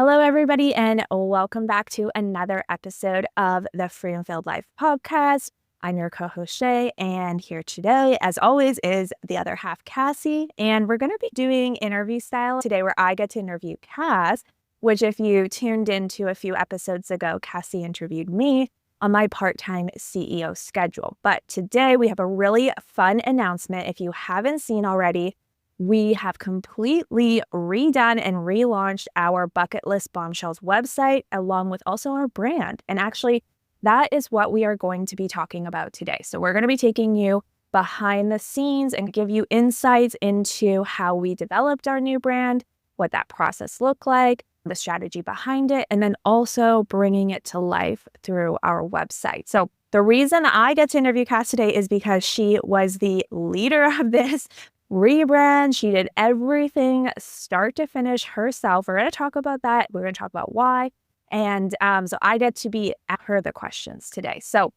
Hello, everybody, and welcome back to another episode of the Free and Filled Life podcast. I'm your co-host, Shay, and here today, as always, is the other half, Cassie. And we're going to be doing interview style today where I get to interview Cass, which if you tuned into a few episodes ago, Cassie interviewed me on my part-time CEO schedule. But today we have a really fun announcement. If you haven't seen already, we have completely redone and relaunched our Bucketlist Bombshells website, along with also our brand. And actually, that is what we are going to be talking about today. So we're going to be taking you behind the scenes and give you insights into how we developed our new brand, what that process looked like, the strategy behind it, and then also bringing it to life through our website. So the reason I get to interview Cass today is because she was the leader of this rebrand. She did everything start to finish herself. We're going to talk about that. We're going to talk about why. And so I get to be at her the questions today. So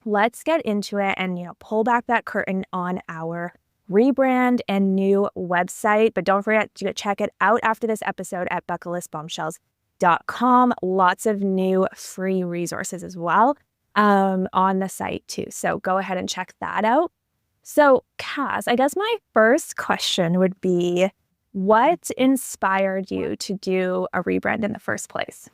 let's get into it and, pull back that curtain on our rebrand and new website. But don't forget to check it out after this episode at bucketlistbombshells.com. Lots of new free resources as well on the site too. So go ahead and check that out. So, Cass, I guess my first question would be, what inspired you to do a rebrand in the first place?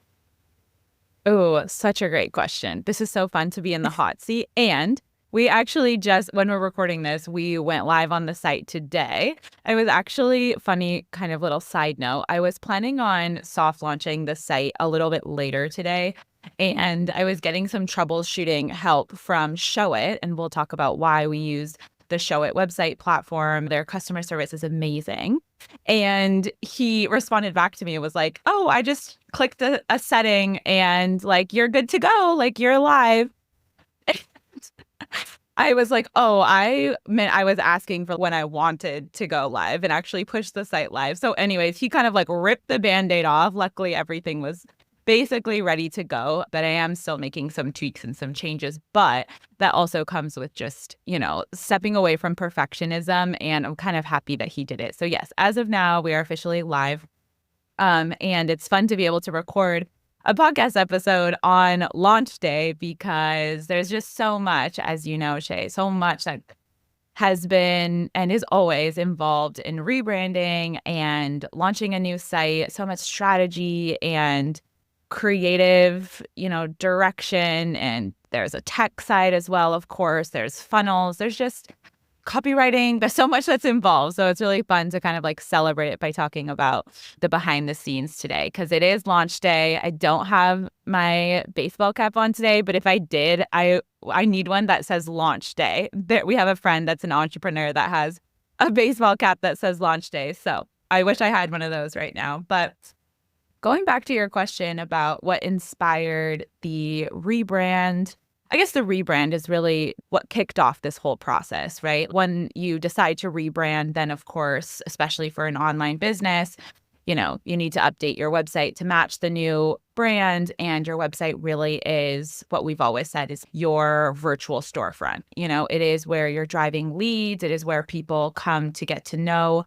Oh, such a great question. This is so fun to be in the hot seat. And we actually when we're recording this, we went live on the site today. It was actually funny, kind of little side note. I was planning on soft launching the site a little bit later today. And I was getting some troubleshooting help from Showit. And we'll talk about why we used the Showit website platform. Their customer service is amazing. And he responded back to me and was like, oh, I just clicked a setting and you're good to go. You're live. I was like, oh, I meant I was asking for when I wanted to go live and actually push the site live. So anyways, he kind of ripped the Band-Aid off. Luckily, everything was basically ready to go, but I am still making some tweaks and some changes. But that also comes with just, stepping away from perfectionism. And I'm kind of happy that he did it. So yes, as of now, we are officially live. And it's fun to be able to record a podcast episode on launch day because there's just so much, as you know, Shay, so much that has been and is always involved in rebranding and launching a new site, so much strategy and creative, direction. And there's a tech side as well, of course. There's funnels. There's just copywriting. There's so much that's involved. So it's really fun to kind of celebrate it by talking about the behind the scenes today because it is launch day. I don't have my baseball cap on today, but if I did, I need one that says launch day. We have a friend that's an entrepreneur that has a baseball cap that says launch day. So I wish I had one of those right now. But going back to your question about what inspired the rebrand, I guess the rebrand is really what kicked off this whole process, right? When you decide to rebrand, then of course, especially for an online business, you need to update your website to match the new brand. And your website really is what we've always said is your virtual storefront. It is where you're driving leads. It is where people come to get to know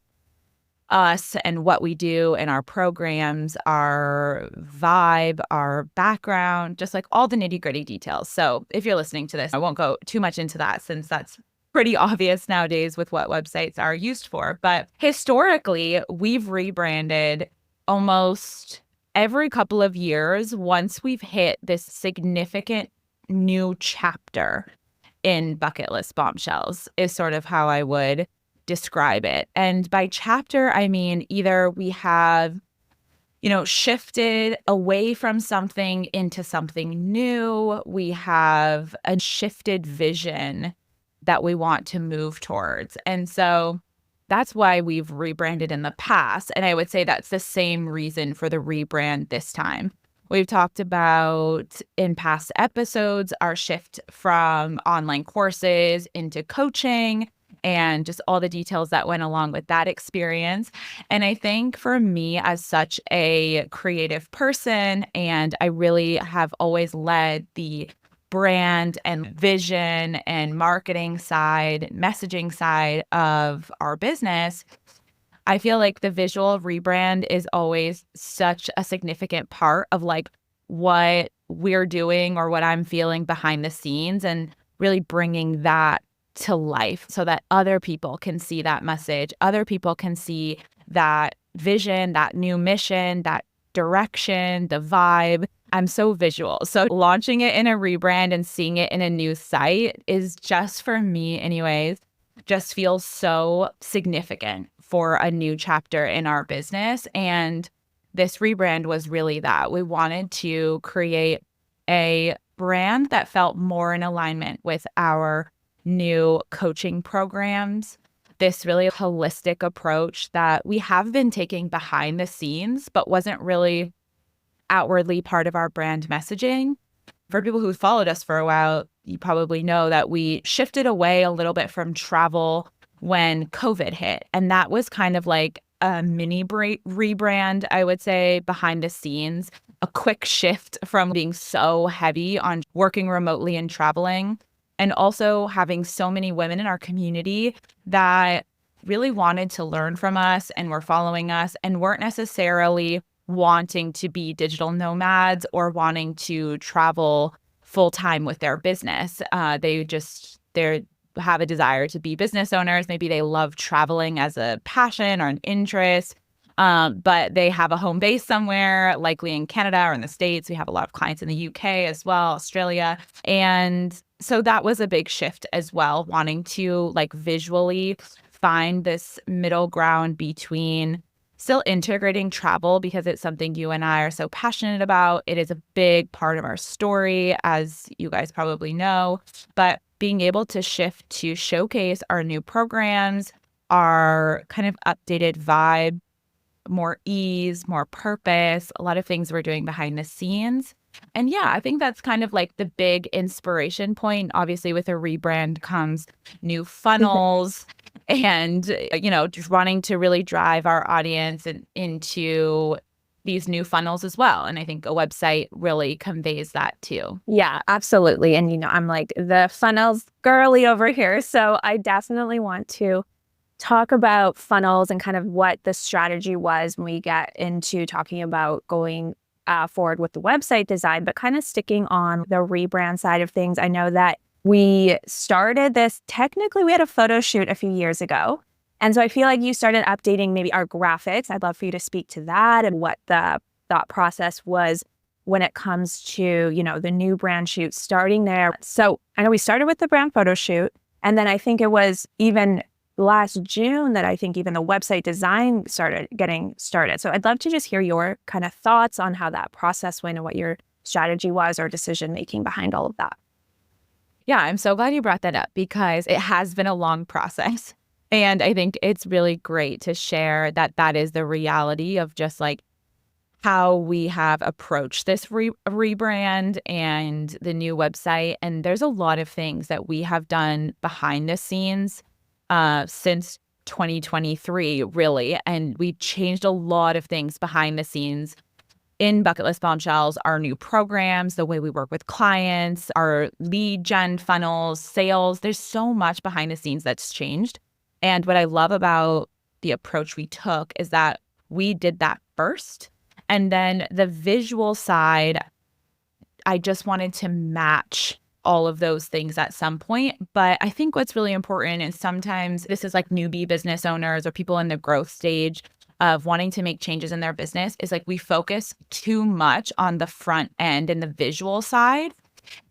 us and what we do and our programs, our vibe, our background, just all the nitty-gritty details. So if you're listening to this, I won't go too much into that since that's pretty obvious nowadays with what websites are used for. But historically, we've rebranded almost every couple of years once we've hit this significant new chapter in Bucketlist Bombshells is sort of how I would describe it. And by chapter, I mean either we have, shifted away from something into something new. We have a shifted vision that we want to move towards. And so that's why we've rebranded in the past. And I would say that's the same reason for the rebrand this time. We've talked about in past episodes our shift from online courses into coaching and just all the details that went along with that experience. And I think for me as such a creative person, and I really have always led the brand and vision and marketing side, messaging side of our business, I feel like the visual rebrand is always such a significant part of like what we're doing or what I'm feeling behind the scenes, and really bringing that to life so that other people can see that message. Other people can see that vision, that new mission, that direction, the vibe. I'm so visual. So launching it in a rebrand and seeing it in a new site is just, for me anyways, just feels so significant for a new chapter in our business. And this rebrand was really that. We wanted to create a brand that felt more in alignment with our new coaching programs, this really holistic approach that we have been taking behind the scenes, but wasn't really outwardly part of our brand messaging. For people who followed us for a while, you probably know that we shifted away a little bit from travel when COVID hit. And that was kind of like a mini rebrand, I would say, behind the scenes, a quick shift from being so heavy on working remotely and traveling, and also having so many women in our community that really wanted to learn from us and were following us and weren't necessarily wanting to be digital nomads or wanting to travel full time with their business. They have a desire to be business owners. Maybe they love traveling as a passion or an interest, but they have a home base somewhere, likely in Canada or in the States. We have a lot of clients in the UK as well, Australia. And so that was a big shift as well, wanting to like visually find this middle ground between still integrating travel, because it's something you and I are so passionate about. It is a big part of our story, as you guys probably know, but being able to shift to showcase our new programs, our kind of updated vibe, more ease, more purpose, a lot of things we're doing behind the scenes. And yeah, I think that's kind of like the big inspiration point. Obviously, with a rebrand comes new funnels and, just wanting to really drive our audience into these new funnels as well. And I think a website really conveys that too. Yeah, absolutely. And, I'm like the funnels girly over here. So I definitely want to talk about funnels and kind of what the strategy was when we get into talking about going forward with the website design, but kind of sticking on the rebrand side of things. I know that we started this, technically we had a photo shoot a few years ago. And so I feel like you started updating maybe our graphics. I'd love for you to speak to that and what the thought process was when it comes to, the new brand shoot starting there. So I know we started with the brand photo shoot, and then I think it was even last June that I think even the website design started getting started. So I'd love to just hear your kind of thoughts on how that process went and what your strategy was or decision making behind all of that. Yeah, I'm so glad you brought that up, because it has been a long process. And I think it's really great to share that that is the reality of just like how we have approached this rebrand and the new website. And there's a lot of things that we have done behind the scenes since 2023, really. And we changed a lot of things behind the scenes in Bucketlist Bombshells, our new programs, the way we work with clients, our lead gen funnels, sales. There's so much behind the scenes that's changed. And what I love about the approach we took is that we did that first. And then the visual side, I just wanted to match all of those things at some point. But I think what's really important, and sometimes this is like newbie business owners or people in the growth stage of wanting to make changes in their business, is like we focus too much on the front end and the visual side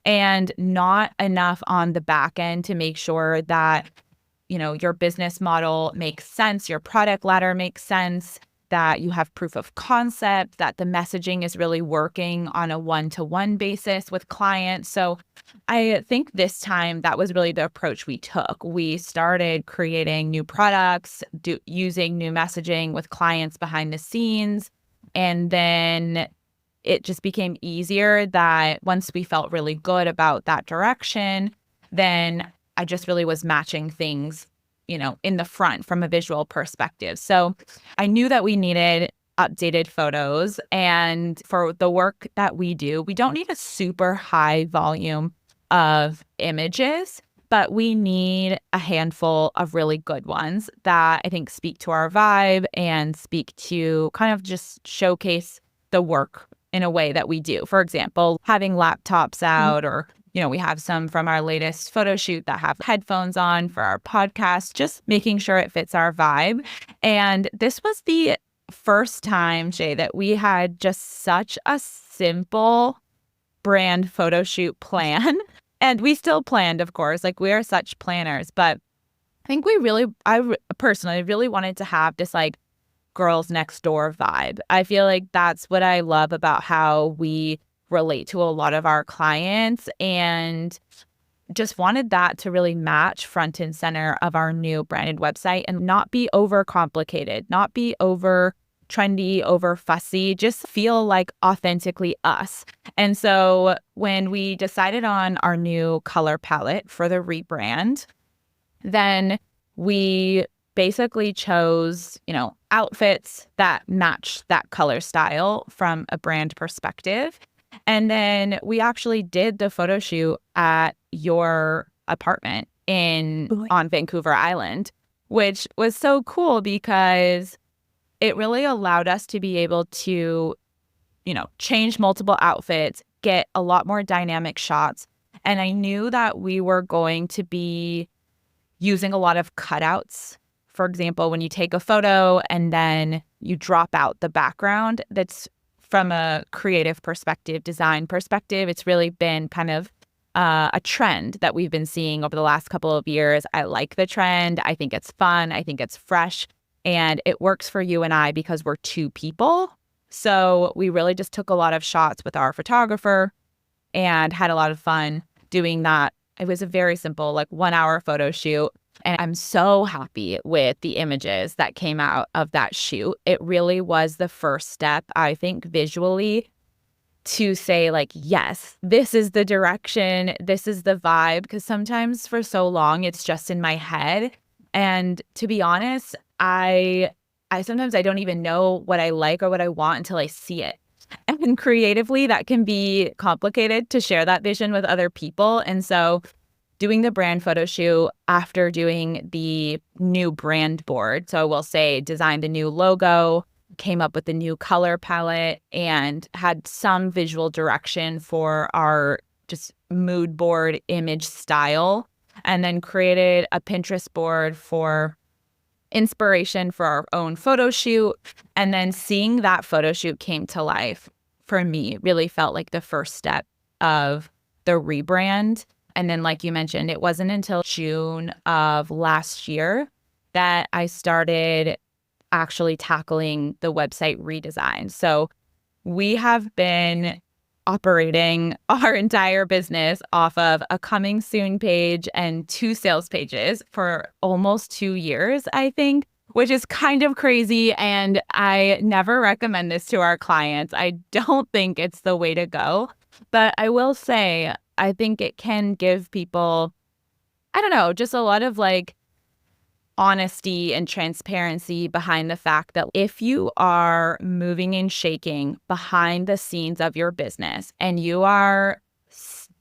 and not enough on the back end to make sure that, your business model makes sense, your product ladder makes sense, that you have proof of concept, that the messaging is really working on a one-to-one basis with clients. So I think this time that was really the approach we took. We started creating new products, using new messaging with clients behind the scenes. And then it just became easier that once we felt really good about that direction, then I just really was matching things, in the front from a visual perspective. So I knew that we needed updated photos. And for the work that we do, we don't need a super high volume of images, but we need a handful of really good ones that I think speak to our vibe and speak to kind of just showcase the work in a way that we do. For example, having laptops out, or, we have some from our latest photo shoot that have headphones on for our podcast, just making sure it fits our vibe. And this was the first time, Shay, that we had just such a simple brand photo shoot plan. And we still planned, of course, like we are such planners, but I think I personally really wanted to have this like girls next door vibe. I feel like that's what I love about how we relate to a lot of our clients, and just wanted that to really match front and center of our new branded website and not be over complicated, not be over trendy, over fussy, just feel like authentically us. And so when we decided on our new color palette for the rebrand, then we basically chose, outfits that match that color style from a brand perspective. And then we actually did the photo shoot at your apartment on Vancouver Island, which was so cool because it really allowed us to be able to, change multiple outfits, get a lot more dynamic shots. And I knew that we were going to be using a lot of cutouts. For example, when you take a photo and then you drop out the background, that's from a creative perspective, design perspective, it's really been kind of a trend that we've been seeing over the last couple of years. I like the trend. I think it's fun. I think it's fresh. And it works for you and I because we're two people. So we really just took a lot of shots with our photographer and had a lot of fun doing that. It was a very simple, like 1 hour photo shoot. And I'm so happy with the images that came out of that shoot. It really was the first step, I think, visually to say like, yes, this is the direction, this is the vibe. Because sometimes for so long, it's just in my head. And to be honest, I sometimes I don't even know what I like or what I want until I see it. And creatively, that can be complicated to share that vision with other people. And so doing the brand photo shoot after doing the new brand board, so I will say designed the new logo, came up with the new color palette, and had some visual direction for our just mood board image style, and then created a Pinterest board for inspiration for our own photo shoot. And then seeing that photo shoot came to life for me really felt like the first step of the rebrand. And then, like you mentioned, it wasn't until June of last year that I started actually tackling the website redesign. So we have been operating our entire business off of a coming soon page and 2 sales pages for almost 2 years, I think, which is kind of crazy. And I never recommend this to our clients. I don't think it's the way to go. But I will say, I think it can give people, I don't know, just a lot of like honesty and transparency behind the fact that if you are moving and shaking behind the scenes of your business and you are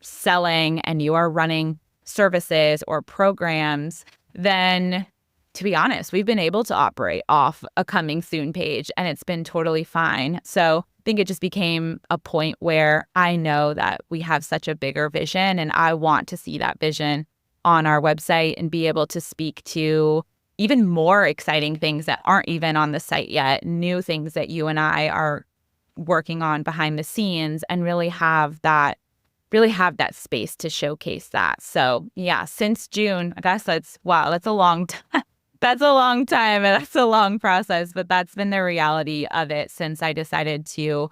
selling and you are running services or programs, then to be honest, we've been able to operate off a coming soon page and it's been totally fine. So I think it just became a point where I know that we have such a bigger vision and I want to see that vision on our website and be able to speak to even more exciting things that aren't even on the site yet, new things that you and I are working on behind the scenes, and really have that space to showcase that. So yeah, since June, I guess that's a long time. That's a long time and that's a long process, but that's been the reality of it since I decided to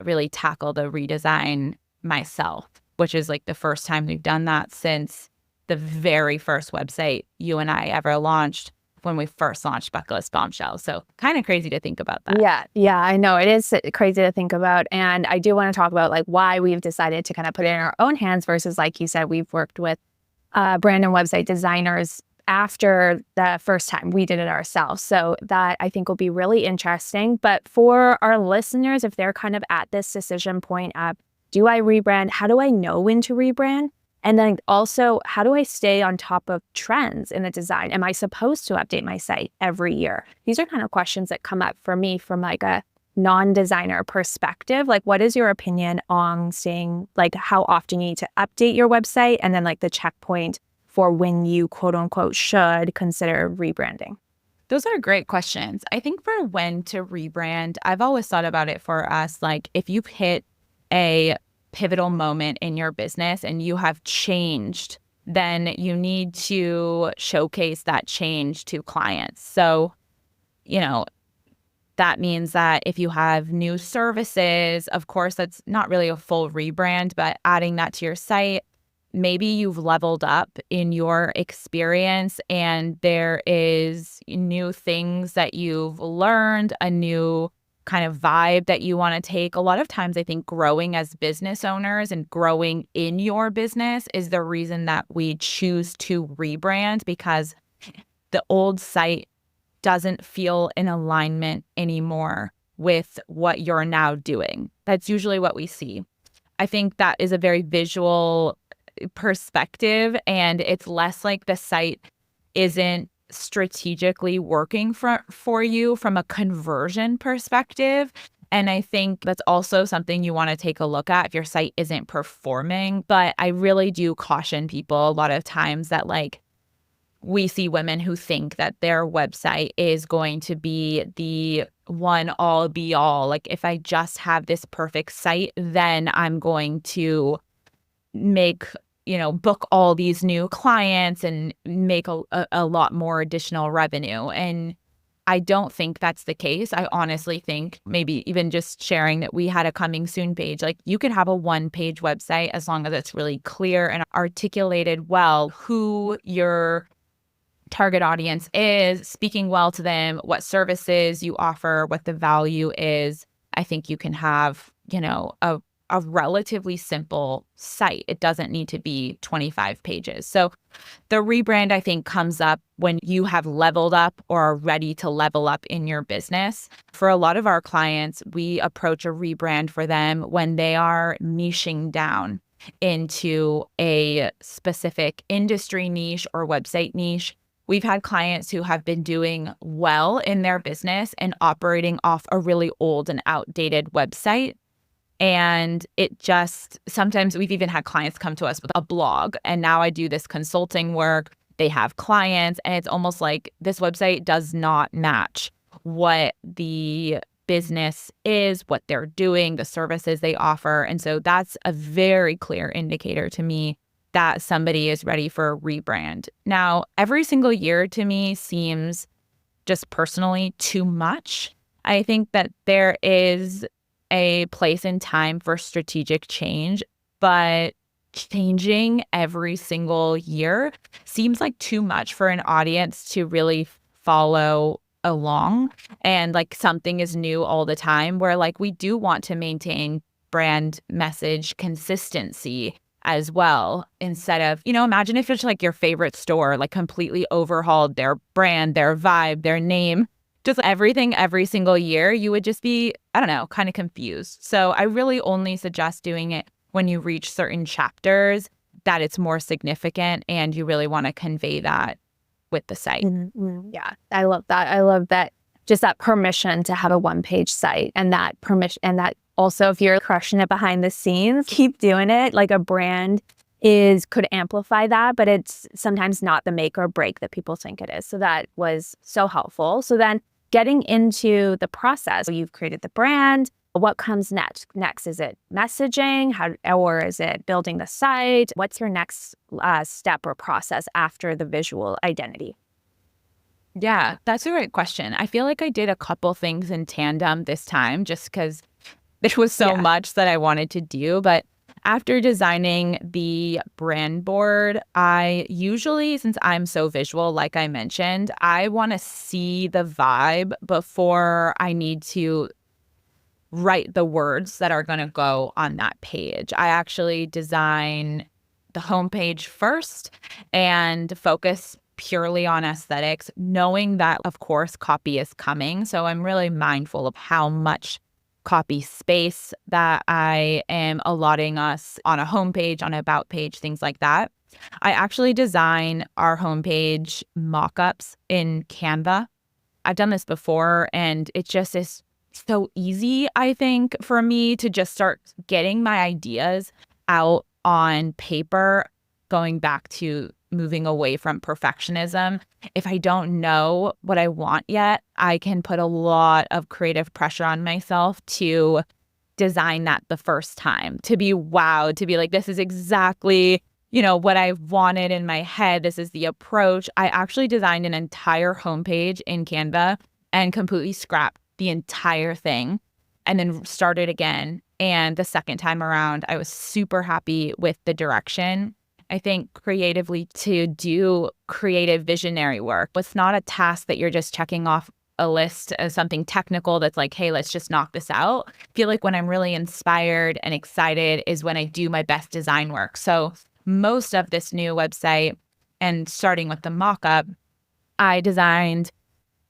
really tackle the redesign myself, which is like the first time we've done that since the very first website you and I ever launched when we first launched Bucketlist Bombshells. So kind of crazy to think about that. Yeah, I know. It is crazy to think about. And I do want to talk about like why we've decided to kind of put it in our own hands versus, like you said, we've worked with brand and website designers after the first time we did it ourselves. So that I think will be really interesting. But for our listeners, if they're kind of at this decision point of, do I rebrand? How do I know when to rebrand? And then also, how do I stay on top of trends in the design? Am I supposed to update my site every year? These are kind of questions that come up for me from like a non-designer perspective. Like, what is your opinion on staying, like how often you need to update your website, and then like the checkpoint for when you quote unquote should consider rebranding? Those are great questions. I think for when to rebrand, I've always thought about it for us, like if you've hit a pivotal moment in your business and you have changed, then you need to showcase that change to clients. So, you know, that means that if you have new services, of course, that's not really a full rebrand, but adding that to your site, maybe you've leveled up in your experience and there is new things that you've learned, a new kind of vibe that you want to take. A lot of times I think growing as business owners and growing in your business is the reason that we choose to rebrand, because the old site doesn't feel in alignment anymore with what you're now doing. That's usually what we see. I think that is a very visual perspective, and it's less like the site isn't strategically working for you from a conversion perspective. And I think that's also something you want to take a look at if your site isn't performing. But I really do caution people a lot of times that like we see women who think that their website is going to be the one all be all. Like if I just have this perfect site, then I'm going to make, book all these new clients and make a lot more additional revenue. And I don't think that's the case. I honestly think maybe even just sharing that we had a coming soon page, like you could have a one-page website as long as it's really clear and articulated well who your target audience is, speaking well to them, what services you offer, what the value is. I think you can have, a relatively simple site. It doesn't need to be 25 pages. So the rebrand, I think, comes up when you have leveled up or are ready to level up in your business. For a lot of our clients, we approach a rebrand for them when they are niching down into a specific industry niche or website niche. We've had clients who have been doing well in their business and operating off a really old and outdated website. And it just, sometimes we've even had clients come to us with a blog, and now I do this consulting work. They have clients, and it's almost like this website does not match what the business is, what they're doing, the services they offer. And so that's a very clear indicator to me that somebody is ready for a rebrand. Now, every single year to me seems just personally too much. I think that there is a place and time for strategic change, but changing every single year seems like too much for an audience to really follow along. And like something is new all the time, where like we do want to maintain brand message consistency as well, instead of, imagine if it's like your favorite store, like completely overhauled their brand, their vibe, their name, just everything every single year, you would just be, I don't know, kind of confused. So I really only suggest doing it when you reach certain chapters that it's more significant and you really want to convey that with the site. Mm-hmm. Yeah, I love that. I love that, just that permission to have a one-page site, and that permission, and that also, if you're crushing it behind the scenes, keep doing it. Like a brand could amplify that, but it's sometimes not the make or break that people think it is. So that was so helpful. So then getting into the process, so you've created the brand. What comes next? Is it messaging? Or is it building the site? What's your next step or process after the visual identity? Yeah, that's a great question. I feel like I did a couple things in tandem this time just because there was so much that I wanted to do. But after designing the brand board, I usually, since I'm so visual, like I mentioned, I want to see the vibe before I need to write the words that are going to go on that page. I actually design the homepage first and focus purely on aesthetics, knowing that, of course, copy is coming. So I'm really mindful of how much copy space that I am allotting us on a homepage, on an about page, things like that. I actually design our homepage mock-ups in Canva. I've done this before, and it just is so easy, I think, for me to just start getting my ideas out on paper, going back to moving away from perfectionism. If I don't know what I want yet, I can put a lot of creative pressure on myself to design that the first time, to be wowed, to be like, this is exactly, what I wanted in my head. This is the approach. I actually designed an entire homepage in Canva and completely scrapped the entire thing and then started again. And the second time around, I was super happy with the direction. I think creatively, to do creative visionary work, it's not a task that you're just checking off a list as something technical that's like, hey, let's just knock this out. I feel like when I'm really inspired and excited is when I do my best design work. So most of this new website, and starting with the mock-up, I designed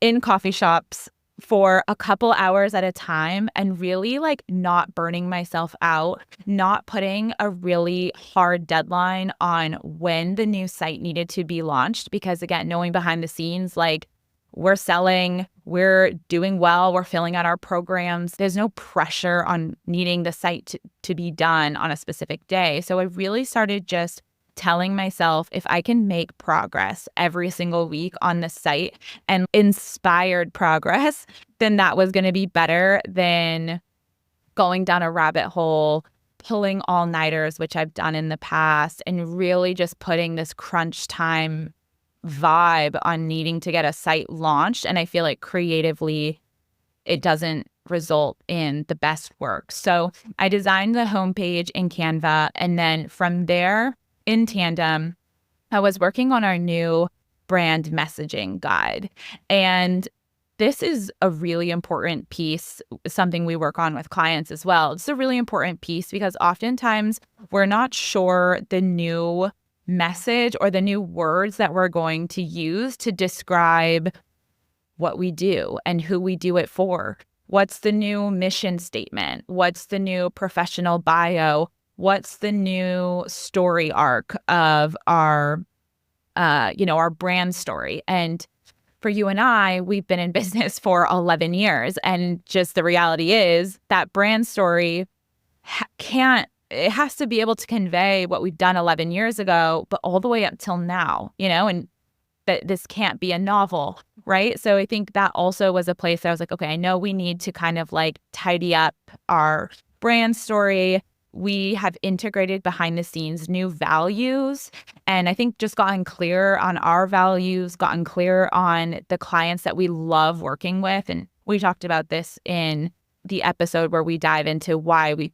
in coffee shops for a couple hours at a time, and really like not burning myself out, not putting a really hard deadline on when the new site needed to be launched. Because again, knowing behind the scenes, like, we're selling, we're doing well, we're filling out our programs. There's no pressure on needing the site to be done on a specific day. So I really started just telling myself, if I can make progress every single week on the site, and inspired progress, then that was going to be better than going down a rabbit hole, pulling all-nighters, which I've done in the past, and really just putting this crunch time vibe on needing to get a site launched. And I feel like creatively, it doesn't result in the best work. So I designed the homepage in Canva, and then from there, in tandem, I was working on our new brand messaging guide. And this is a really important piece, something we work on with clients as well. It's a really important piece because oftentimes we're not sure the new message or the new words that we're going to use to describe what we do and who we do it for. What's the new mission statement? What's the new professional bio? What's the new story arc of our brand story? And for you and I, we've been in business for 11 years. And just the reality is that brand story it has to be able to convey what we've done 11 years ago, but all the way up till now, and that this can't be a novel, right? So I think that also was a place that I was like, okay, I know we need to kind of like tidy up our brand story. We have integrated behind the scenes new values, and I think just gotten clear on our values, gotten clear on the clients that we love working with. And we talked about this in the episode where we dive into why we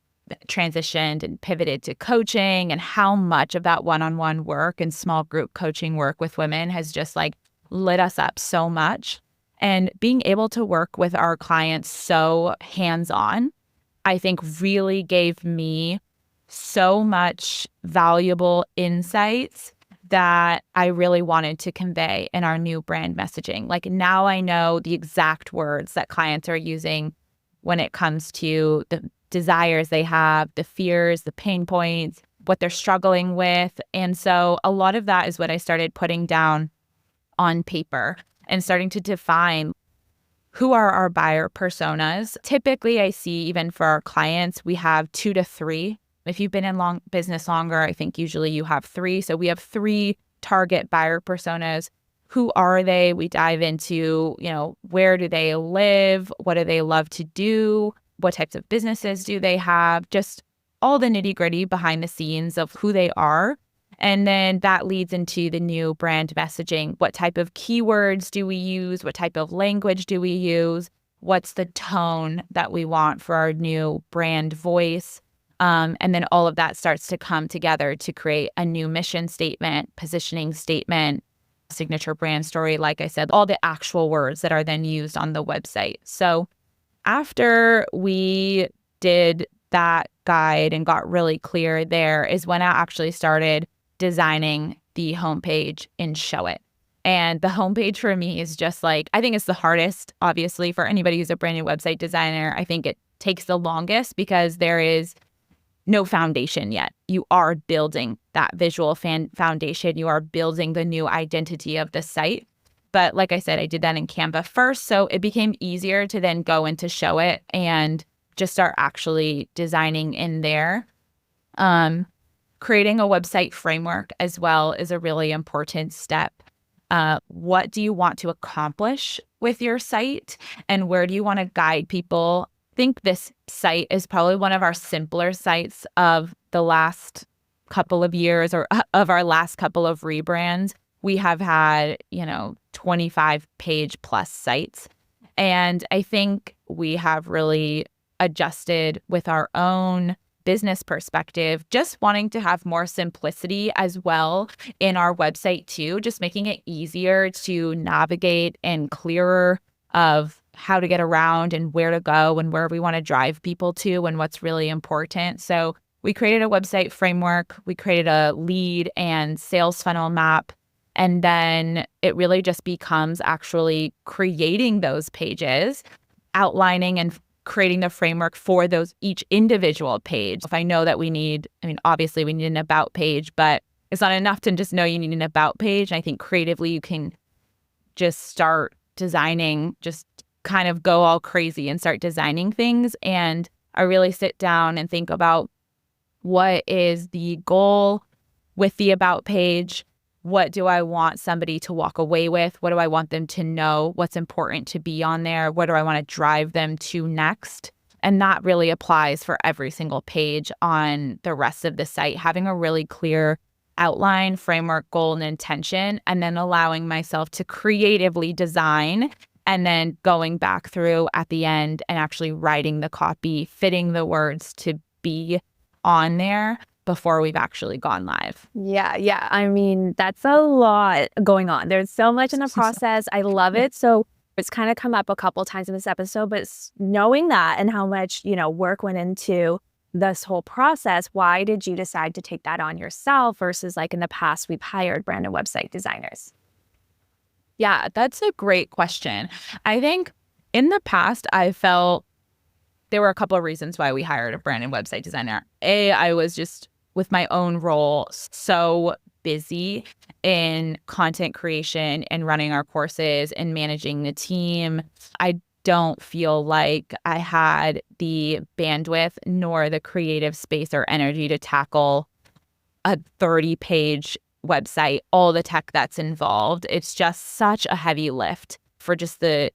transitioned and pivoted to coaching, and how much of that one-on-one work and small group coaching work with women has just like lit us up so much. And being able to work with our clients so hands-on, I think really gave me so much valuable insights that I really wanted to convey in our new brand messaging. Like, now I know the exact words that clients are using when it comes to the desires they have, the fears, the pain points, what they're struggling with. And so a lot of that is what I started putting down on paper and starting to define who are our buyer personas. Typically, I see even for our clients, we have 2 to 3. If you've been in business longer, I think usually you have 3. So we have 3 target buyer personas. Who are they? We dive into, where do they live? What do they love to do? What types of businesses do they have? Just all the nitty-gritty behind the scenes of who they are. And then that leads into the new brand messaging. What type of keywords do we use? What type of language do we use? What's the tone that we want for our new brand voice? And then all of that starts to come together to create a new mission statement, positioning statement, signature brand story. Like I said, all the actual words that are then used on the website. So after we did that guide and got really clear there is when I actually started designing the homepage in Show It. And the homepage for me is just like, I think it's the hardest, obviously, for anybody who's a brand new website designer. I think takes the longest because there is no foundation yet. You are building that visual foundation. You are building the new identity of the site. But like I said, I did that in Canva first. So it became easier to then go into Show It and just start actually designing in there. Creating a website framework as well is a really important step. What do you want to accomplish with your site, and where do you want to guide people? I think this site is probably one of our simpler sites of the last couple of years, or of our last couple of rebrands. We have had, 25 page plus sites. And I think we have really adjusted with our own business perspective, just wanting to have more simplicity as well in our website too, just making it easier to navigate and clearer of how to get around and where to go and where we want to drive people to and what's really important. So we created a website framework, we created a lead and sales funnel map, and then it really just becomes actually creating those pages, outlining and creating the framework for those each individual page. If I know that obviously we need an about page, but it's not enough to just know you need an about page. And I think creatively you can just start designing, just kind of go all crazy and start designing things. And I really sit down and think about what is the goal with the about page? What do I want somebody to walk away with? What do I want them to know? What's important to be on there? What do I want to drive them to next? And that really applies for every single page on the rest of the site. Having a really clear outline, framework, goal, and intention, and then allowing myself to creatively design, and then going back through at the end and actually writing the copy, fitting the words to be on there before we've actually gone live. Yeah. I mean, that's a lot going on. There's so much in the process. I love it. So it's kind of come up a couple times in this episode, but knowing that and how much, work went into this whole process, why did you decide to take that on yourself versus like in the past, we've hired brand and website designers? Yeah, that's a great question. I think in the past, I felt there were a couple of reasons why we hired a brand and website designer. I was just with my own role so busy in content creation and running our courses and managing the team. I don't feel like I had the bandwidth nor the creative space or energy to tackle a 30-page website, all the tech that's involved. It's just such a heavy lift for just the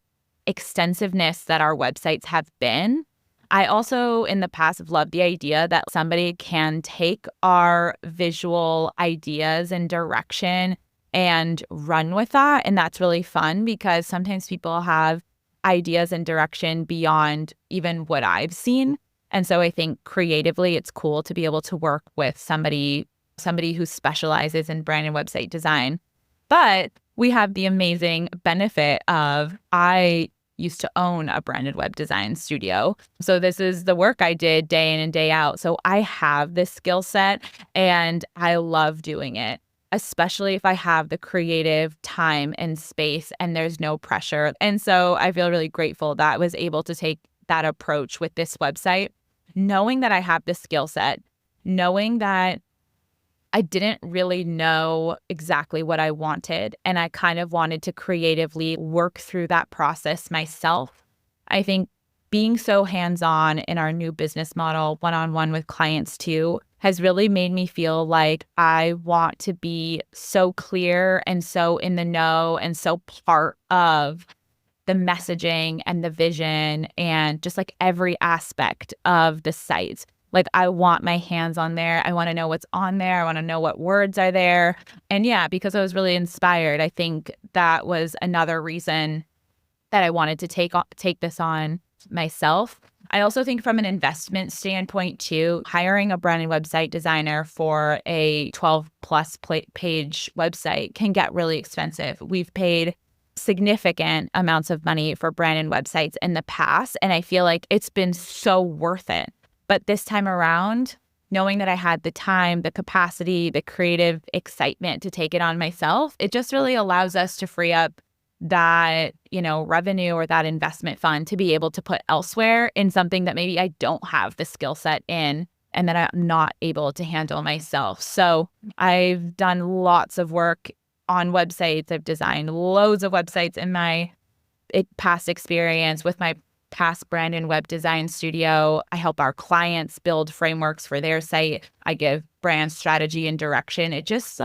extensiveness that our websites have been. I also, in the past, have loved the idea that somebody can take our visual ideas and direction and run with that. And that's really fun because sometimes people have ideas and direction beyond even what I've seen. And so I think creatively, it's cool to be able to work with somebody who specializes in brand and website design. But we have the amazing benefit of I used to own a branded web design studio. So this is the work I did day in and day out. So I have this skill set and I love doing it, especially if I have the creative time and space and there's no pressure. And so I feel really grateful that I was able to take that approach with this website, knowing that I have the skill set, knowing that I didn't really know exactly what I wanted, and I kind of wanted to creatively work through that process myself. I think being so hands-on in our new business model, one-on-one with clients too, has really made me feel like I want to be so clear and so in the know and so part of the messaging and the vision and just like every aspect of the site. Like I want my hands on there. I want to know what's on there. I want to know what words are there. And yeah, because I was really inspired, I think that was another reason that I wanted to take this on myself. I also think from an investment standpoint too, hiring a brand and website designer for a 12 plus page website can get really expensive. We've paid significant amounts of money for brand and websites in the past, and I feel like it's been so worth it. But this time around, knowing that I had the time, the capacity, the creative excitement to take it on myself, it just really allows us to free up that, revenue or that investment fund to be able to put elsewhere in something that maybe I don't have the skill set in and that I'm not able to handle myself. So I've done lots of work on websites. I've designed loads of websites in my past experience with my past brand and web design studio. I help our clients build frameworks for their site. I give brand strategy and direction. It just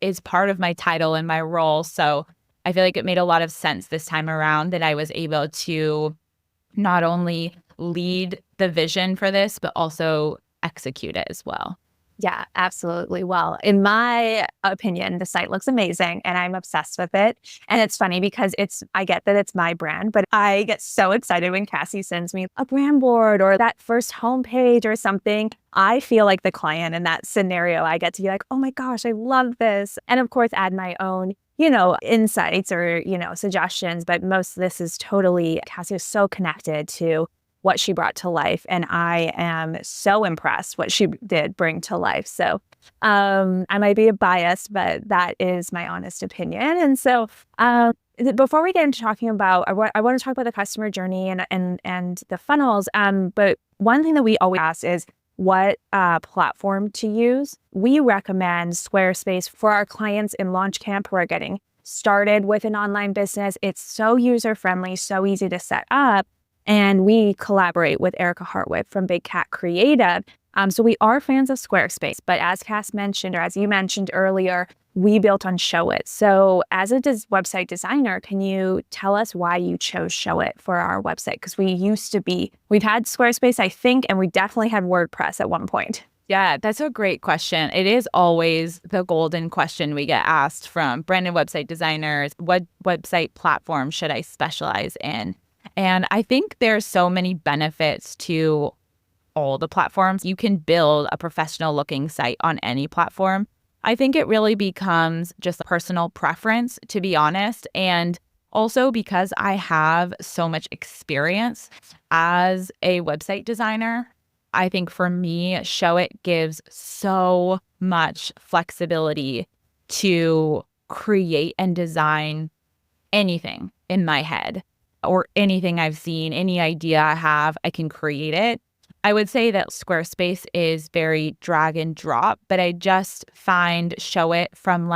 is part of my title and my role. So I feel like it made a lot of sense this time around that I was able to not only lead the vision for this, but also execute it as well. Yeah, absolutely. Well, in my opinion, the site looks amazing and I'm obsessed with it. And it's funny because I get that it's my brand, but I get so excited when Cassie sends me a brand board or that first homepage or something. I feel like the client in that scenario. I get to be like, oh my gosh, I love this. And of course, add my own insights or, suggestions. But most of this is totally, Cassie is so connected to what she brought to life. And I am so impressed what she did bring to life. So I might be biased, but that is my honest opinion. And so before we get into talking about, I want to talk about the customer journey and the funnels. But one thing that we always ask is what platform to use. We recommend Squarespace for our clients in LaunchCamp who are getting started with an online business. It's so user-friendly, so easy to set up. And we collaborate with Erica Hartwick from Big Cat Creative. So we are fans of Squarespace, but as Cass mentioned, or as you mentioned earlier, we built on Showit. So as a website designer, can you tell us why you chose Showit for our website? Because we've had Squarespace, I think, and we definitely had WordPress at one point. Yeah, that's a great question. It is always the golden question we get asked from brand and website designers. What website platform should I specialize in? And I think there's so many benefits to all the platforms. You can build a professional looking site on any platform. I think it really becomes just a personal preference, to be honest. And also because I have so much experience as a website designer, I think for me, Showit gives so much flexibility to create and design anything in my head. Or anything I've seen, any idea I have, I can create it. I would say that Squarespace is very drag and drop, but I just find Showit from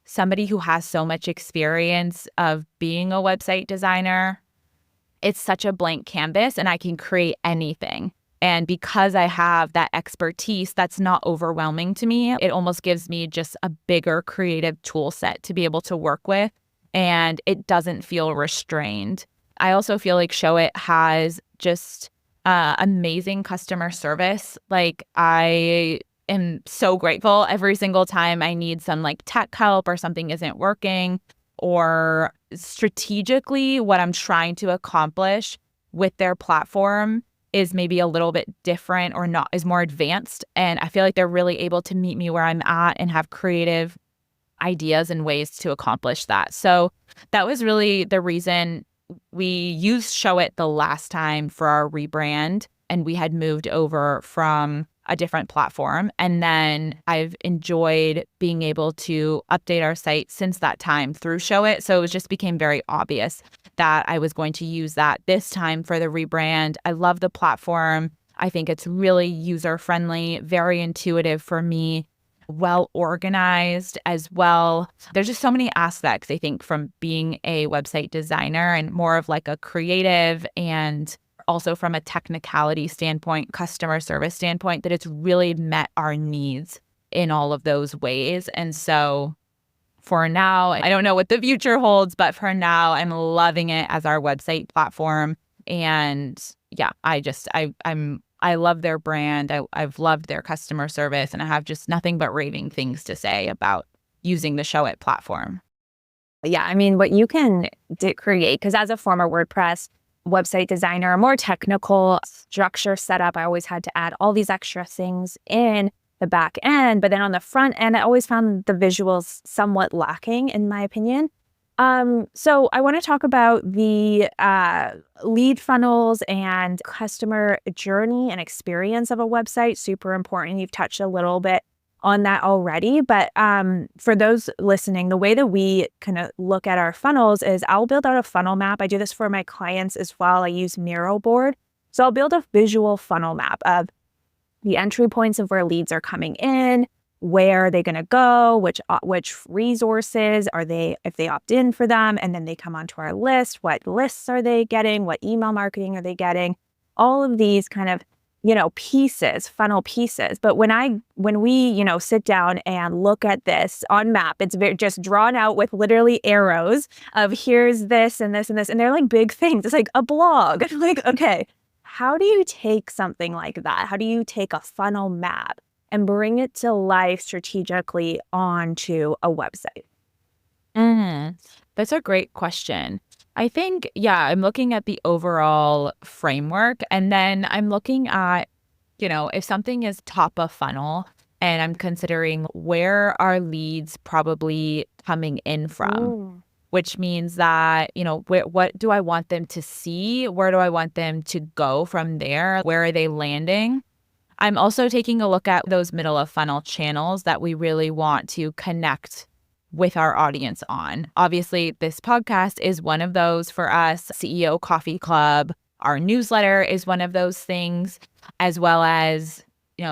somebody who has so much experience of being a website designer. It's such a blank canvas and I can create anything. And because I have that expertise, that's not overwhelming to me. It almost gives me just a bigger creative tool set to be able to work with. And it doesn't feel restrained. I also feel like Showit has just amazing customer service. I am so grateful every single time I need some tech help or something isn't working, or strategically what I'm trying to accomplish with their platform is maybe a little bit different or not is more advanced. And I feel like they're really able to meet me where I'm at and have creative ideas and ways to accomplish that. So that was really the reason we used Showit the last time for our rebrand, and we had moved over from a different platform. And then I've enjoyed being able to update our site since that time through Showit. So it just became very obvious that I was going to use that this time for the rebrand. I love the platform. I think it's really user-friendly, very intuitive for me, well organized as well. There's just so many aspects, I think, from being a website designer and more of a creative, and also from a technicality standpoint, customer service standpoint, that it's really met our needs in all of those ways. And so for now, I don't know what the future holds, but for now, I'm loving it as our website platform. And yeah, I love their brand. I've loved their customer service, and I have just nothing but raving things to say about using the Showit platform. Yeah, I mean, what you can create, because as a former WordPress website designer, a more technical structure setup, I always had to add all these extra things in the back end. But then on the front end, I always found the visuals somewhat lacking, in my opinion. So I want to talk about the lead funnels and customer journey and experience of a website. Super important. You've touched a little bit on that already. But for those listening, the way that we kind of look at our funnels is I'll build out a funnel map. I do this for my clients as well. I use Miro board. So I'll build a visual funnel map of the entry points of where leads are coming in, where are they going to go, which resources are they, if they opt in for them, and then they come onto our list, what lists are they getting, what email marketing are they getting, all of these kind of, pieces, funnel pieces. But when we, sit down and look at this on map, it's just drawn out with literally arrows of here's this and this and this, and they're like big things. It's like a blog. I'm like, okay, how do you take something like that? How do you take a funnel map and bring it to life strategically onto a website? That's a great question. I think, I'm looking at the overall framework, and then I'm looking at, if something is top of funnel and I'm considering where are leads probably coming in from. Ooh. Which means that, what do I want them to see? Where do I want them to go from there? Where are they landing? I'm also taking a look at those middle of funnel channels that we really want to connect with our audience on. Obviously, this podcast is one of those for us. CEO Coffee Club, our newsletter is one of those things, as well as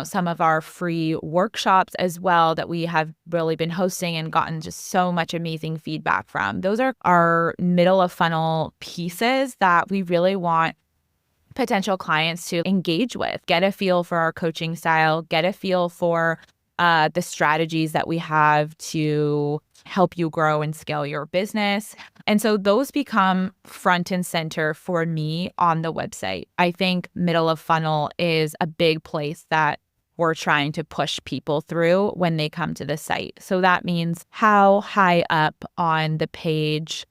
some of our free workshops as well that we have really been hosting and gotten just so much amazing feedback from. Those are our middle of funnel pieces that we really want potential clients to engage with, get a feel for our coaching style, get a feel for the strategies that we have to help you grow and scale your business. And so those become front and center for me on the website. I think middle of funnel is a big place that we're trying to push people through when they come to the site. So that means how high up on the page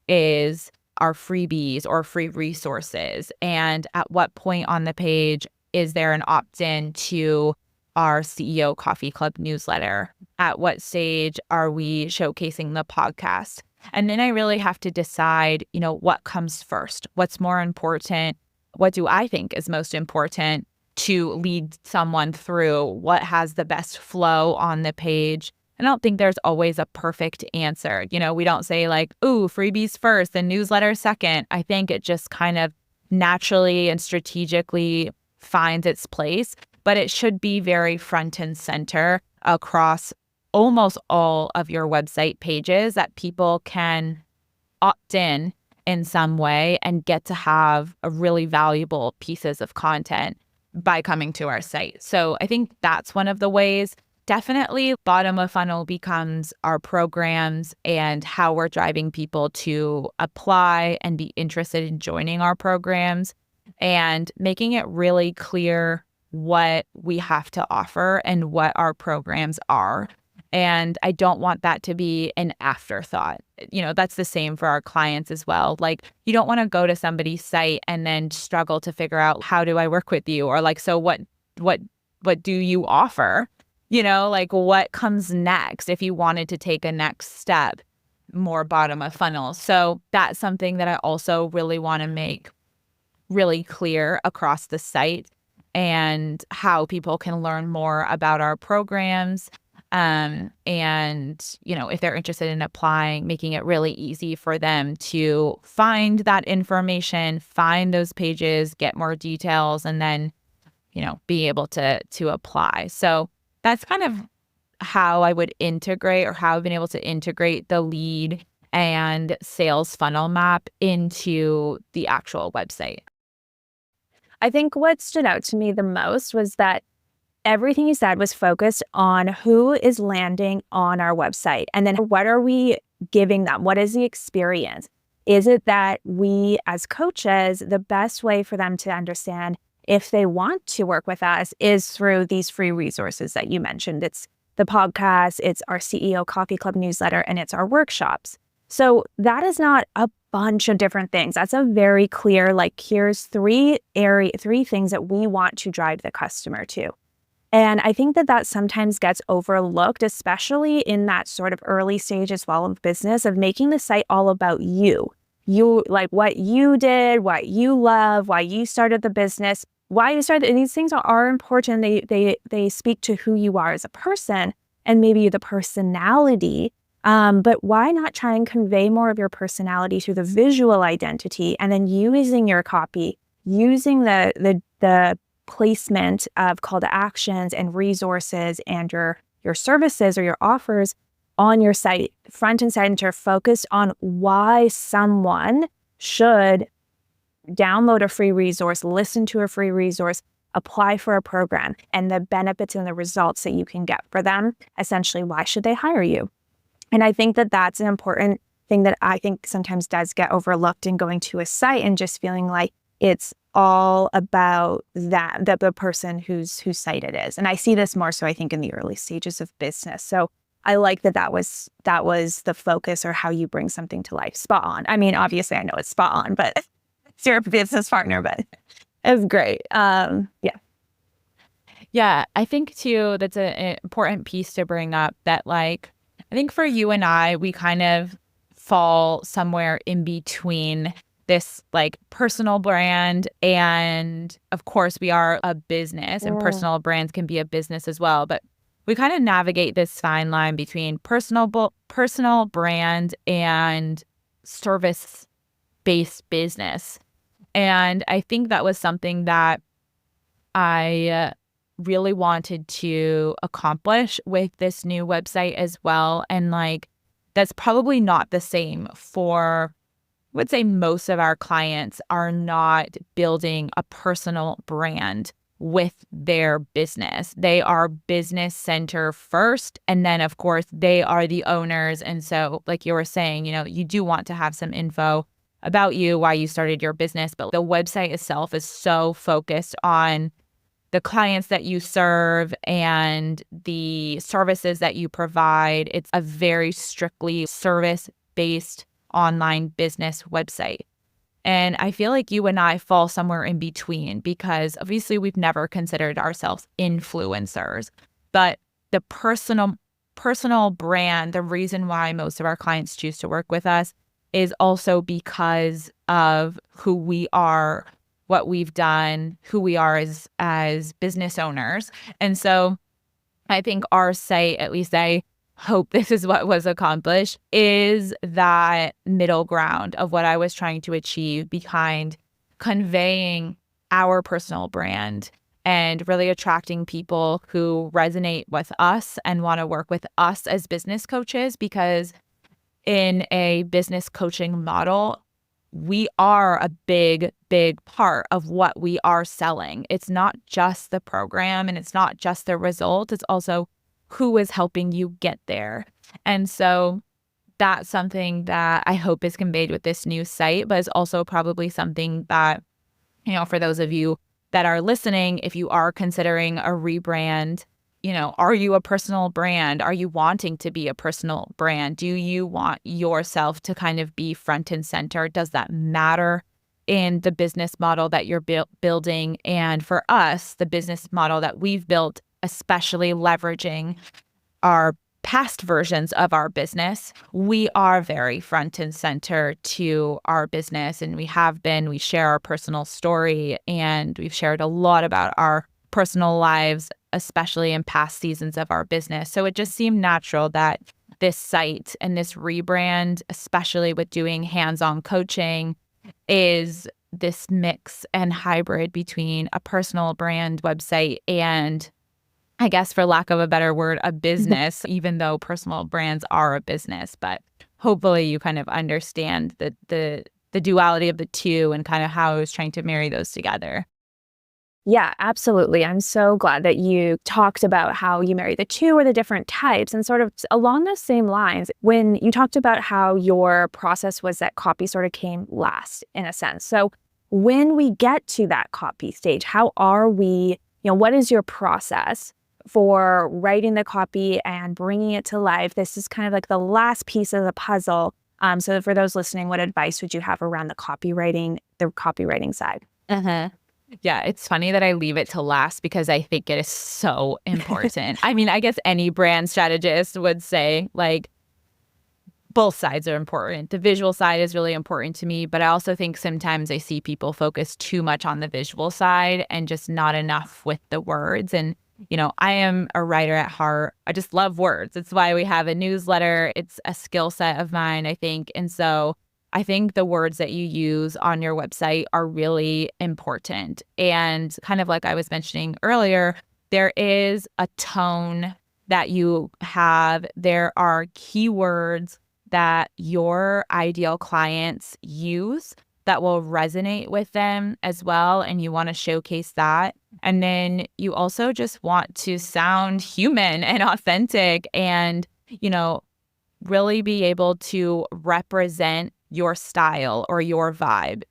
is our freebies or free resources? And at what point on the page is there an opt-in to our CEO Coffee Club newsletter? At what stage are we showcasing the podcast? And then I really have to decide, what comes first? What's more important? What do I think is most important to lead someone through? What has the best flow on the page? I don't think there's always a perfect answer. We don't say like, ooh, freebies first and newsletter second. I think it just kind of naturally and strategically finds its place, but it should be very front and center across almost all of your website pages that people can opt in some way and get to have a really valuable pieces of content by coming to our site. So I think that's one of the ways. Definitely bottom of funnel becomes our programs and how we're driving people to apply and be interested in joining our programs, and making it really clear what we have to offer and what our programs are. And I don't want that to be an afterthought. That's the same for our clients as well. Like, you don't want to go to somebody's site and then struggle to figure out, how do I work with you? Or like, so what do you offer? Like, what comes next if you wanted to take a next step, more bottom of funnel. So that's something that I also really want to make really clear across the site, and how people can learn more about our programs. And, if they're interested in applying, making it really easy for them to find that information, find those pages, get more details, and then, be able to apply. So that's kind of how I would integrate, or how I've been able to integrate the lead and sales funnel map into the actual website. I think what stood out to me the most was that everything you said was focused on who is landing on our website. And then what are we giving them? What is the experience? Is it that we, as coaches, the best way for them to understand if they want to work with us is through these free resources that you mentioned? It's the podcast, it's our CEO Coffee Club newsletter, and it's our workshops. So that is not a bunch of different things. That's a very clear, like, here's three things that we want to drive the customer to. And I think that sometimes gets overlooked, especially in that sort of early stage as well of business, of making the site all about you. You, like, what you did, what you love, why you started the business. why you started. And these things are important. They speak to who you are as a person and maybe the personality. But why not try and convey more of your personality through the visual identity, and then using your copy, using the placement of call to actions and resources and your services or your offers on your site, front and center, focused on why someone should download a free resource, listen to a free resource, apply for a program, and the benefits and the results that you can get for them. Essentially, why should they hire you? And I think that that's an important thing that I think sometimes does get overlooked in going to a site and just feeling like it's all about the person whose site it is. And I see this more so, I think, in the early stages of business. So I like that was the focus, or how you bring something to life. Spot on. I mean, obviously I know it's spot on, but it's your business partner, but it's great. Yeah, I think too, that's an important piece to bring up, that like, I think for you and I, we kind of fall somewhere in between this like personal brand, and of course we are a business, and personal brands can be a business as well, but we kind of navigate this fine line between personal brand and service-based business. And I think that was something that I really wanted to accomplish with this new website as well. And like, that's probably not the same for, I would say most of our clients are not building a personal brand with their business. They are business center first. And then of course they are the owners. And so like you were saying, you do want to have some info about you, why you started your business, but the website itself is so focused on the clients that you serve and the services that you provide. It's a very strictly service-based online business website. And I feel like you and I fall somewhere in between, because obviously we've never considered ourselves influencers, but the personal brand, the reason why most of our clients choose to work with us is also because of who we are, what we've done, who we are as business owners. And so I think our site, at least I hope this is what was accomplished, is that middle ground of what I was trying to achieve behind conveying our personal brand and really attracting people who resonate with us and want to work with us as business coaches. Because in a business coaching model, we are a big part of what we are selling. It's not just the program and it's not just the result. It's also who is helping you get there. And so that's something that I hope is conveyed with this new site, but it's also probably something that, for those of you that are listening, if you are considering a rebrand, are you a personal brand? Are you wanting to be a personal brand? Do you want yourself to kind of be front and center? Does that matter in the business model that you're building? And for us, the business model that we've built, especially leveraging our past versions of our business, we are very front and center to our business. And we share our personal story, and we've shared a lot about our personal lives, especially in past seasons of our business. So it just seemed natural that this site and this rebrand, especially with doing hands-on coaching, is this mix and hybrid between a personal brand website and, I guess, for lack of a better word, a business, even though personal brands are a business. But hopefully you kind of understand the duality of the two and kind of how I was trying to marry those together. Yeah, absolutely. I'm so glad that you talked about how you marry the two, or the different types, and sort of along those same lines, when you talked about how your process was that copy sort of came last in a sense. So when we get to that copy stage, how are we, what is your process for writing the copy and bringing it to life? This is kind of like the last piece of the puzzle. So for those listening, what advice would you have around the copywriting side? Yeah, it's funny that I leave it to last because I think it is so important. I mean, I guess any brand strategist would say, like, both sides are important. The visual side is really important to me, but I also think sometimes I see people focus too much on the visual side and just not enough with the words. And, I am a writer at heart. I just love words. It's why we have a newsletter. It's a skill set of mine, I think. And so I think the words that you use on your website are really important. And kind of like I was mentioning earlier, there is a tone that you have. There are keywords that your ideal clients use that will resonate with them as well. And you want to showcase that. And then you also just want to sound human and authentic and, really be able to represent your style or your vibe,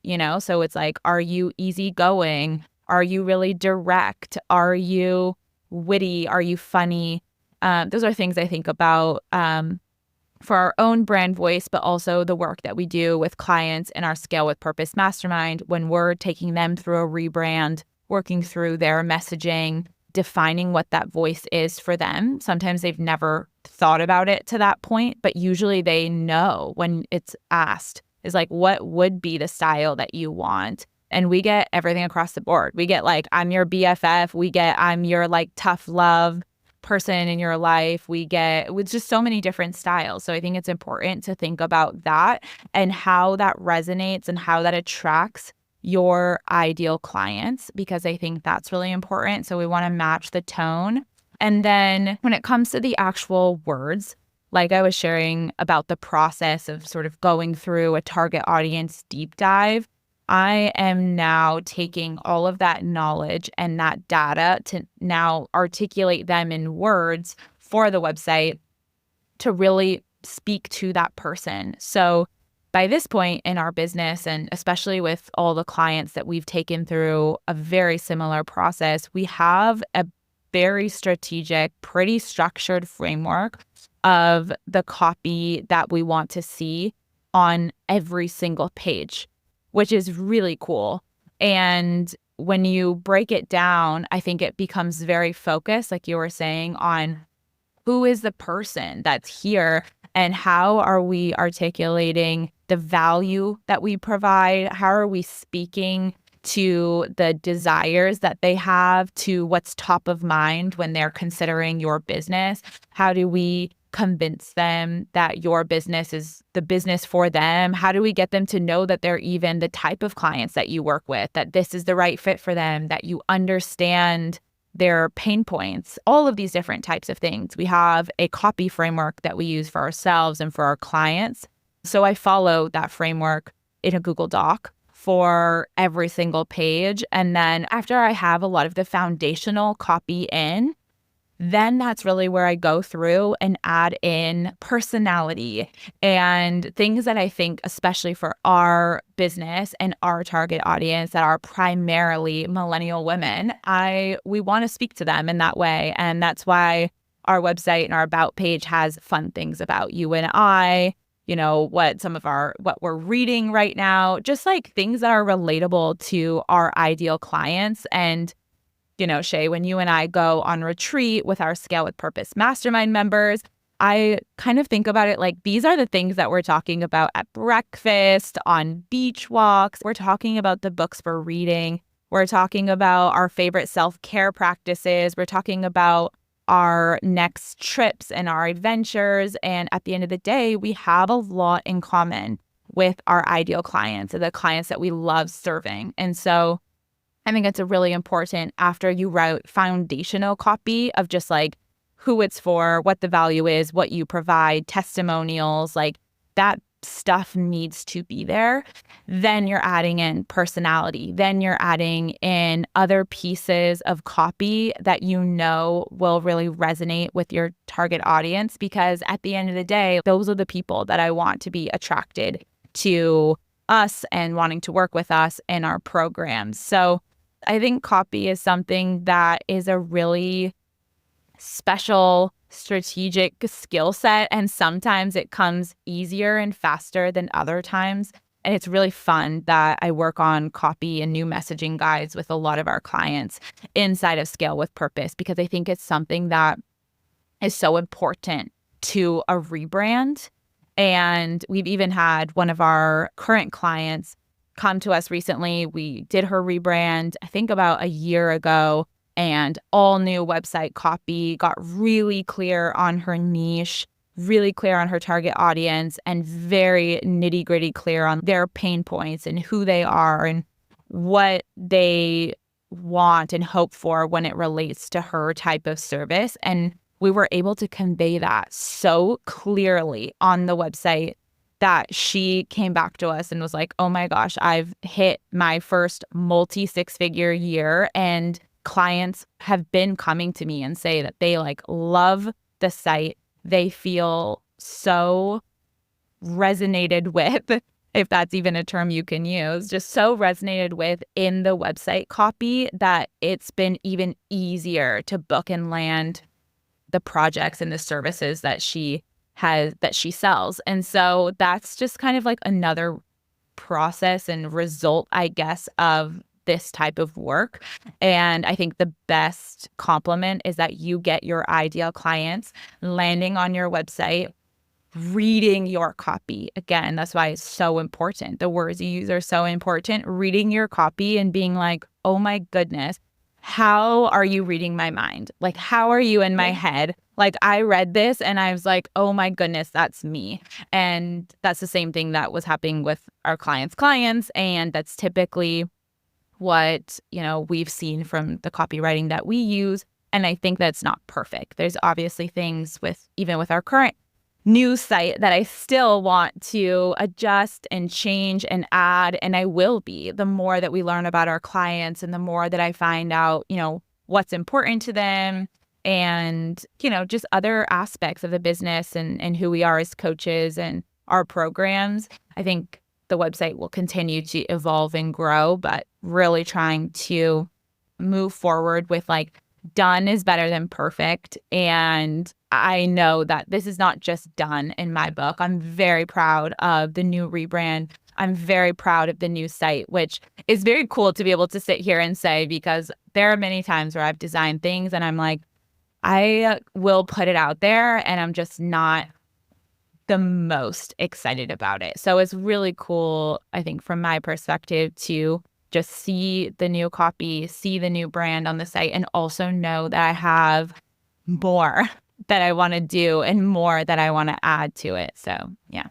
So it's like, are you easygoing? Are you really direct? Are you witty? Are you funny? Those are things I think about for our own brand voice, but also the work that we do with clients in our Scale with Purpose Mastermind when we're taking them through a rebrand, working through their messaging, defining what that voice is for them. Sometimes they've never thought about it to that point, but usually they know when it's asked is like, what would be the style that you want? And we get everything across the board. We get like, I'm your BFF. We get, I'm your like tough love person in your life. We get with just so many different styles. So I think it's important to think about that and how that resonates and how that attracts your ideal clients, because I think that's really important. So we want to match the tone. And then when it comes to the actual words, like I was sharing about the process of sort of going through a target audience deep dive, I am now taking all of that knowledge and that data to now articulate them in words for the website to really speak to that person. So by this point in our business, and especially with all the clients that we've taken through a very similar process, we have a very strategic, pretty structured framework of the copy that we want to see on every single page, which is really cool. And when you break it down, I think it becomes very focused, like you were saying, on who is the person that's here and how are we articulating the value that we provide? How are we speaking to the desires that they have, to what's top of mind when they're considering your business? How do we convince them that your business is the business for them? How do we get them to know that they're even the type of clients that you work with, that this is the right fit for them, that you understand their pain points, all of these different types of things. We have a copy framework that we use for ourselves and for our clients. So I follow that framework in a Google Doc for every single page. And then after I have a lot of the foundational copy in, then that's really where I go through and add in personality and things that I think, especially for our business and our target audience that are primarily millennial women, we want to speak to them in that way. And that's why our website and our about page has fun things about you and I, what we're reading right now, just like things that are relatable to our ideal clients. And Shay, when you and I go on retreat with our Scale with Purpose Mastermind members, I kind of think about it like these are the things that we're talking about at breakfast, on beach walks. We're talking about the books we're reading. We're talking about our favorite self-care practices. We're talking about our next trips and our adventures. And at the end of the day, we have a lot in common with our ideal clients and the clients that we love serving. And so I think it's a really important, after you write foundational copy of just like who it's for, what the value is, what you provide, testimonials, like that stuff needs to be there. Then you're adding in personality. Then you're adding in other pieces of copy that will really resonate with your target audience, because at the end of the day, those are the people that I want to be attracted to us and wanting to work with us in our programs. So I think copy is something that is a really special strategic skill set, and sometimes it comes easier and faster than other times. And it's really fun that I work on copy and new messaging guides with a lot of our clients inside of Scale with Purpose, because I think it's something that is so important to a rebrand And we've even had one of our current clients come to us recently. We did her rebrand, I think about a year ago, and all new website copy, got really clear on her niche, really clear on her target audience, and very nitty gritty clear on their pain points and who they are and what they want and hope for when it relates to her type of service. And we were able to convey that so clearly on the website that she came back to us and was like, oh my gosh, I've hit my first multi-six-figure year, and clients have been coming to me and say that they like love the site. They feel so resonated with, if that's even a term you can use, just so resonated with in the website copy that it's been even easier to book and land the projects and the services that she sells. And so that's just kind of like another process and result, I guess, of this type of work. And I think the best compliment is that you get your ideal clients landing on your website, reading your copy. Again, that's why it's so important. The words you use are so important. Reading your copy and being like, oh my goodness, how are you reading my mind? Like, how are you in my head? Like, I read this and I was like, oh my goodness, that's me. And that's the same thing that was happening with our clients. And that's typically what, we've seen from the copywriting that we use. And I think that's not perfect. There's obviously things even with our current news site that I still want to adjust and change and add. And I will be, the more that we learn about our clients and the more that I find out, what's important to them and, just other aspects of the business and who we are as coaches and our programs. I think the website will continue to evolve and grow, but really trying to move forward with like, done is better than perfect. And I know that this is not just done in my book. I'm very proud of the new rebrand. I'm very proud of the new site, which is very cool to be able to sit here and say, because there are many times where I've designed things and I'm like, I will put it out there and I'm just not the most excited about it. So it's really cool, I think, from my perspective to just see the new copy, see the new brand on the site, and also know that I have more that I want to do and more that I want to add to it. So, yeah.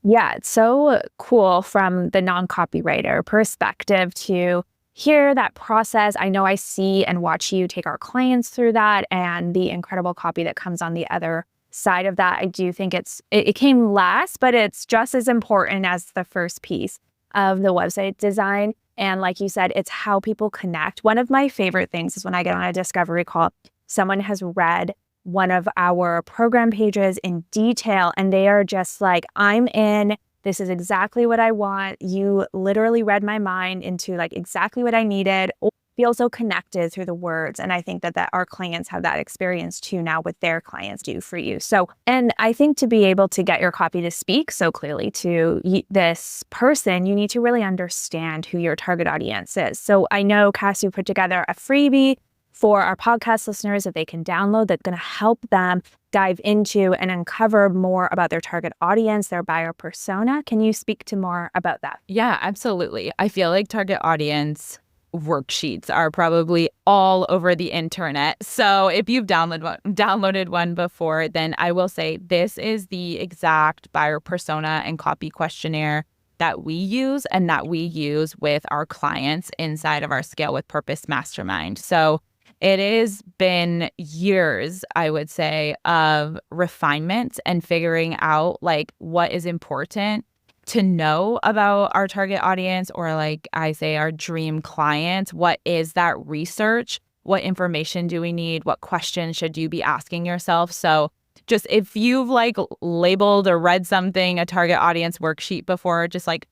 Yeah, it's so cool from the non-copywriter perspective to hear that process. I know I see and watch you take our clients through that and the incredible copy that comes on the other side of that. I do think it came last, but it's just as important as the first piece of the website design. And like you said, it's how people connect. One of my favorite things is when I get on a discovery call, someone has read one of our program pages in detail and they are just like, I'm in, this is exactly what I want. You literally read my mind into like exactly what I needed. Feel so connected through the words. And I think that our clients have that experience too now with their clients do for you. So, and I think to be able to get your copy to speak so clearly to this person, you need to really understand who your target audience is. So I know Cassie put together a freebie for our podcast listeners that they can download that's going to help them dive into and uncover more about their target audience, their buyer persona. Can you speak to more about that? Yeah, absolutely. I feel like target audience worksheets are probably all over the internet. So if you've downloaded one before, then I will say this is the exact buyer persona and copy questionnaire that we use and that we use with our clients inside of our Scale with Purpose Mastermind. So it has been years, I would say, of refinement and figuring out like what is important to know about our target audience, or like I say, our dream client. What is that research? What information do we need? What questions should you be asking yourself? So just if you've like labeled or read something, a target audience worksheet before, just like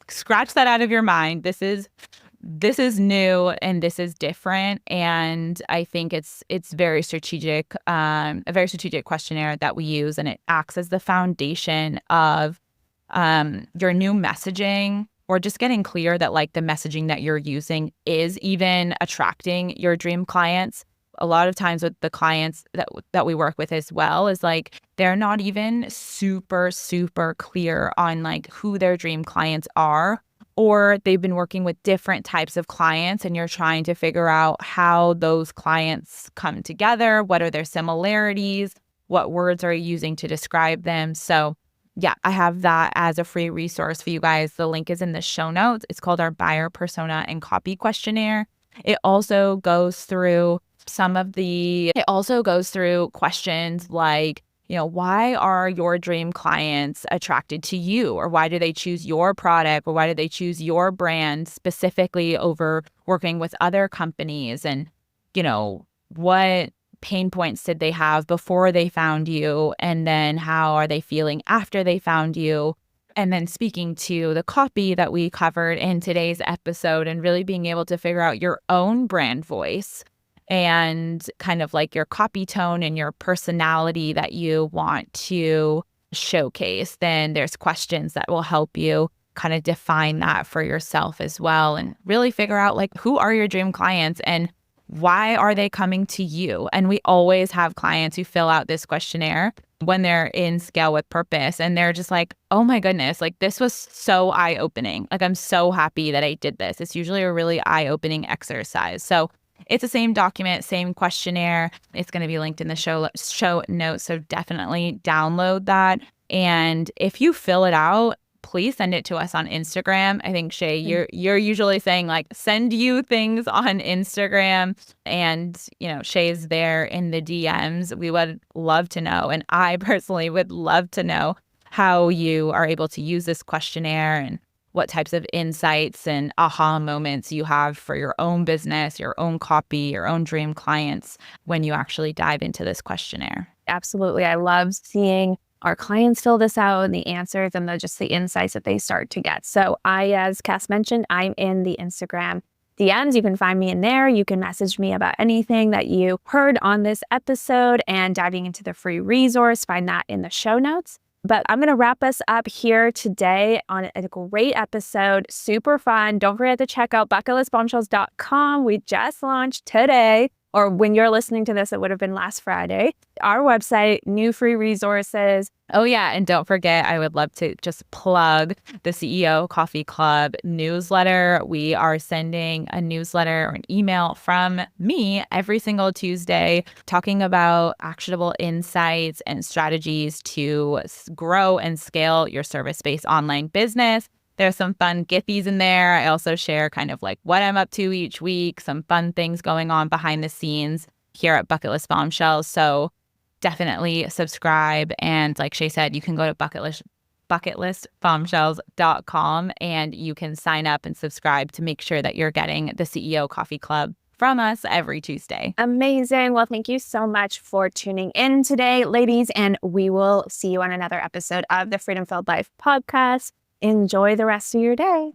scratch that out of your mind. This is new and this is different. And I think it's very strategic, a very strategic questionnaire that we use, and it acts as the foundation of your new messaging, or just getting clear that like the messaging that you're using is even attracting your dream clients. a lot of times with the clients that we work with as well is like they're not even super, super clear on like who their dream clients are, or they've been working with different types of clients and you're trying to figure out how those clients come together. What are their similarities? What words are you using to describe them? So yeah, I have that as a free resource for you guys. The link is in the show notes. It's called our Buyer Persona and Copy Questionnaire. It also goes through questions like, why are your dream clients attracted to you? Or why do they choose your product? Or why do they choose your brand specifically over working with other companies? And, what pain points did they have before they found you? And then how are they feeling after they found you? And then speaking to the copy that we covered in today's episode and really being able to figure out your own brand voice and kind of like your copy tone and your personality that you want to showcase, then there's questions that will help you kind of define that for yourself as well and really figure out like who are your dream clients and why are they coming to you? And we always have clients who fill out this questionnaire when they're in Scale with Purpose and they're just like, oh my goodness, like this was so eye-opening. Like I'm so happy that I did this. It's usually a really eye-opening exercise. So it's the same document, same questionnaire. It's going to be linked in the show notes. So definitely download that. And if you fill it out, please send it to us on Instagram. I think, Shay, you're usually saying like send you things on Instagram, and Shay's there in the DMs. We would love to know, and I personally would love to know how you are able to use this questionnaire and what types of insights and aha moments you have for your own business, your own copy, your own dream clients when you actually dive into this questionnaire. Absolutely. I love seeing our clients fill this out and the answers and just the insights that they start to get. So as Cass mentioned, I'm in the Instagram DMs. You can find me in there. You can message me about anything that you heard on this episode and diving into the free resource. Find that in the show notes. But I'm going to wrap us up here today on a great episode. Super fun. Don't forget to check out bucketlistbombshells.com. We just launched today, or when you're listening to this, it would have been last Friday. Our website, new free resources. Oh, yeah. And don't forget, I would love to just plug the CEO Coffee Club newsletter. We are sending a newsletter or an email from me every single Tuesday talking about actionable insights and strategies to grow and scale your service-based online business. There's some fun Giphies in there. I also share kind of like what I'm up to each week, some fun things going on behind the scenes here at Bucketlist Bombshells. So definitely subscribe. And like Shay said, you can go to bucketlistbombshells.com and you can sign up and subscribe to make sure that you're getting the CEO Coffee Club from us every Tuesday. Amazing. Well, thank you so much for tuning in today, ladies, and we will see you on another episode of the Freedom Filled Life podcast. Enjoy the rest of your day.